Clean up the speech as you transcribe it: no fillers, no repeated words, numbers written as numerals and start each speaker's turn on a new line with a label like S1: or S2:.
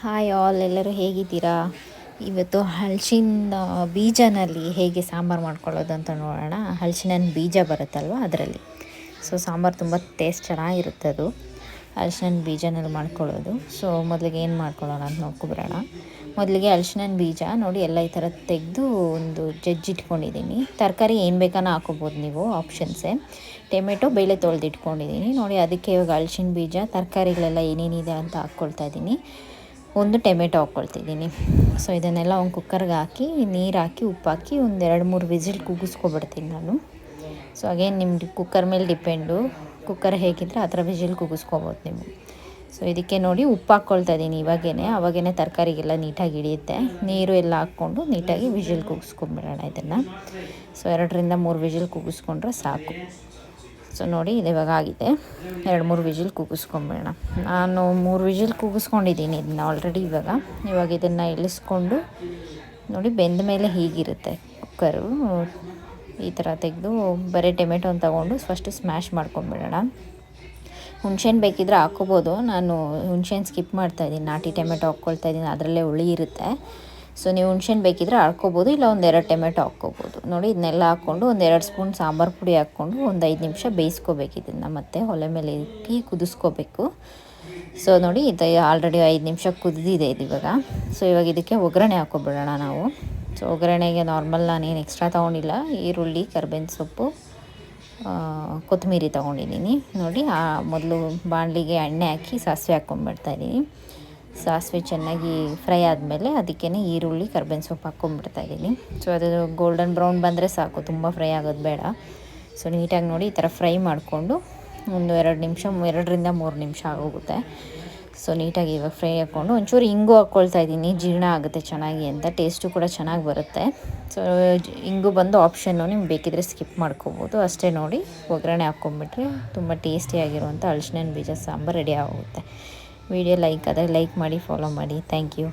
S1: Hi all, ಎಲ್ಲರೂ ಹೇಗಿದ್ದೀರಾ? ಇವತ್ತು ಹಲಸಿನ ಬೀಜನಲ್ಲಿ ಹೇಗೆ ಸಾಂಬಾರು ಮಾಡ್ಕೊಳ್ಳೋದು ಅಂತ ನೋಡೋಣ. ಹಲಸಿನ ಬೀಜ ಬರುತ್ತಲ್ವ ಅದರಲ್ಲಿ. ಸಾಂಬಾರು ತುಂಬ ಟೇಸ್ಟ್ ಚೆನ್ನಾಗಿರುತ್ತೆ ಅದು ಹಲಸಿನ ಬೀಜನಲ್ಲಿ ಮಾಡ್ಕೊಳ್ಳೋದು. ಮೊದಲಿಗೆ ಏನು ಮಾಡ್ಕೊಳ್ಳೋಣ ಅಂತ ನೋಡ್ಕೊಬರೋಣ. ಮೊದಲಿಗೆ ಹಲಸಿನ ಬೀಜ ನೋಡಿ ಎಲ್ಲ ಈ ಥರ ತೆಗೆದು ಒಂದು ಜಜ್ಜಿಟ್ಕೊಂಡಿದ್ದೀನಿ. ತರಕಾರಿ ಏನು ಬೇಕಾನ ಹಾಕೋಬೋದು ನೀವು, ಆಪ್ಷನ್ಸೇ. ಟೊಮೆಟೊ ಬೇಳೆ ತೊಳೆದಿಟ್ಕೊಂಡಿದ್ದೀನಿ ನೋಡಿ. ಅದಕ್ಕೆ ಇವಾಗ ಹಲಸಿನ ಬೀಜ ತರಕಾರಿಗಳೆಲ್ಲ ಏನೇನಿದೆ ಅಂತ ಹಾಕ್ಕೊಳ್ತಾ ಇದ್ದೀನಿ. ಒಂದು ಟೊಮೆಟೊ ಹಾಕ್ಕೊಳ್ತಿದ್ದೀನಿ. ಇದನ್ನೆಲ್ಲ ಒಂದು ಕುಕ್ಕರ್ಗೆ ಹಾಕಿ ನೀರು ಹಾಕಿ ಉಪ್ಪು ಹಾಕಿ ಒಂದು 2-3 ವಿಸಿಲ್ ಕೂಗಿಸ್ಕೊಬಿಡ್ತೀನಿ ನಾನು. ಅಗೇನ್ ನಿಮ್ಮದು ಕುಕ್ಕರ್ ಮೇಲೆ ಡಿಪೆಂಡು. ಕುಕ್ಕರ್ ಹೇಗಿದ್ದರೆ ಆ ಥರ ವಿಸಿಲ್ ಕೂಗಿಸ್ಕೊಬೋದು ನೀವು. ಇದಕ್ಕೆ ನೋಡಿ ಉಪ್ಪು ಹಾಕ್ಕೊಳ್ತಾ ಇದ್ದೀನಿ ಅವಾಗೇ ತರಕಾರಿಗೆಲ್ಲ ನೀಟಾಗಿ ಹಿಡಿಯುತ್ತೆ. ನೀರು ಎಲ್ಲ ಹಾಕ್ಕೊಂಡು ನೀಟಾಗಿ ವಿಸಿಲ್ ಕೂಗಿಸ್ಕೊಂಬಿಡೋಣ ಇದನ್ನು. 2-3 ವಿಸಿಲ್ ಕೂಗಿಸ್ಕೊಂಡ್ರೆ ಸಾಕು. ನೋಡಿ ಇದು ಇವಾಗ ಆಗಿದೆ. 2-3 ವಿಸಿಲ್ ಕೂಗಿಸ್ಕೊಂಬಿಡೋಣ. ನಾನು 3 ವಿಸಿಲ್ ಕೂಗಿಸ್ಕೊಂಡಿದ್ದೀನಿ ಇದನ್ನು ಆಲ್ರೆಡಿ. ಇವಾಗ ಇದನ್ನು ಇಳಿಸ್ಕೊಂಡು ನೋಡಿ, ಬೆಂದ ಮೇಲೆ ಹೀಗಿರುತ್ತೆ ಕುಕ್ಕರು. ಈ ಥರ ತೆಗೆದು ಬರೀ ಟೊಮೆಟೊನ ತೊಗೊಂಡು ಫಸ್ಟು ಸ್ಮ್ಯಾಶ್ ಮಾಡ್ಕೊಂಬಿಡೋಣ. ಹುಣ್ಸೆಹಣ್ಣು ಬೇಕಿದ್ರೆ ಹಾಕ್ಕೋಬೋದು. ನಾನು ಹುಣ್ಸೆಹಣ್ಣು ಸ್ಕಿಪ್ ಮಾಡ್ತಾಯಿದ್ದೀನಿ. ನಾಟಿ ಟೊಮೆಟೊ ಹಾಕ್ಕೊಳ್ತಾ ಇದ್ದೀನಿ, ಅದರಲ್ಲೇ ಹುಳಿ ಇರುತ್ತೆ. ನೀವು ಹುಣ್ಸೆಹಣ್ಣು ಬೇಕಿದ್ರೆ ಹಾಕ್ಕೋಬೋದು, ಇಲ್ಲ 1-2 ಟೊಮೆಟೊ ಹಾಕ್ಕೋಬೋದು. ನೋಡಿ ಇದನ್ನೆಲ್ಲ ಹಾಕ್ಕೊಂಡು 1-2 ಸ್ಪೂನ್ ಸಾಂಬಾರು ಪುಡಿ ಹಾಕ್ಕೊಂಡು ಒಂದು 5 ನಿಮಿಷ ಬೇಯಿಸ್ಕೋಬೇಕು ಇದನ್ನು. ಮತ್ತೆ ಒಲೆ ಮೇಲೆ ಇಟ್ಟು ಕುದಿಸ್ಕೋಬೇಕು. ನೋಡಿ ಇದು ಆಲ್ರೆಡಿ 5 ನಿಮಿಷ ಕುದಿದಿದೆ ಇದು ಇವಾಗ. ಇವಾಗ ಇದಕ್ಕೆ ಒಗ್ಗರಣೆ ಹಾಕ್ಕೊಬಿಡೋಣ ನಾವು. ಒಗ್ಗರಣೆಗೆ ನಾರ್ಮಲ್ ನಾನೇನು ಎಕ್ಸ್ಟ್ರಾ ತೊಗೊಂಡಿಲ್ಲ. ಈರುಳ್ಳಿ, ಕರ್ಬೇವಿನ ಸೊಪ್ಪು, ಕೊತ್ತಂಬರಿ ತೊಗೊಂಡಿದ್ದೀನಿ ನೋಡಿ. ಮೊದಲು ಬಾಣಲಿಗೆ ಎಣ್ಣೆ ಹಾಕಿ ಸಾಸಿವೆ ಹಾಕ್ಕೊಂಬಿಡ್ತಾಯಿದ್ದೀನಿ. ಸಾಸಿವೆ ಚೆನ್ನಾಗಿ ಫ್ರೈ ಆದಮೇಲೆ ಅದಕ್ಕೇ ಈರುಳ್ಳಿ, ಕರ್ಬೇವಿನ ಸೊಪ್ಪು ಹಾಕ್ಕೊಂಬಿಡ್ತಾಯಿದ್ದೀನಿ. ಅದು ಗೋಲ್ಡನ್ ಬ್ರೌನ್ ಬಂದರೆ ಸಾಕು, ತುಂಬ ಫ್ರೈ ಆಗೋದು ಬೇಡ. ನೀಟಾಗಿ ನೋಡಿ ಈ ಥರ ಫ್ರೈ ಮಾಡಿಕೊಂಡು ಒಂದು 2 ನಿಮಿಷ, 2-3 ನಿಮಿಷ ಆಗೋಗುತ್ತೆ. ನೀಟಾಗಿ ಇವಾಗ ಫ್ರೈ ಹಾಕ್ಕೊಂಡು ಒಂಚೂರು ಇಂಗು ಹಾಕ್ಕೊಳ್ತಾ ಇದ್ದೀನಿ. ಜೀರ್ಣ ಆಗುತ್ತೆ ಚೆನ್ನಾಗಿ ಅಂತ, ಟೇಸ್ಟು ಕೂಡ ಚೆನ್ನಾಗಿ ಬರುತ್ತೆ. ಇಂಗು ಬಂದು ಆಪ್ಷನ್ನು, ನಿಮ್ಗೆ ಬೇಕಿದ್ರೆ ಸ್ಕಿಪ್ ಮಾಡ್ಕೋಬೋದು. ಅಷ್ಟೇ ನೋಡಿ, ಒಗ್ಗರಣೆ ಹಾಕ್ಕೊಂಬಿಟ್ರೆ ತುಂಬ ಟೇಸ್ಟಿಯಾಗಿರುವಂಥ ಹಲಸಿನ ಬೀಜ ಸಾಂಬಾರು ರೆಡಿ ಆಗುತ್ತೆ. ವಿಡಿಯೋ ಲೈಕ್ ಆದರೆ ಲೈಕ್ ಮಾಡಿ, ಫಾಲೋ ಮಾಡಿ. Thank you.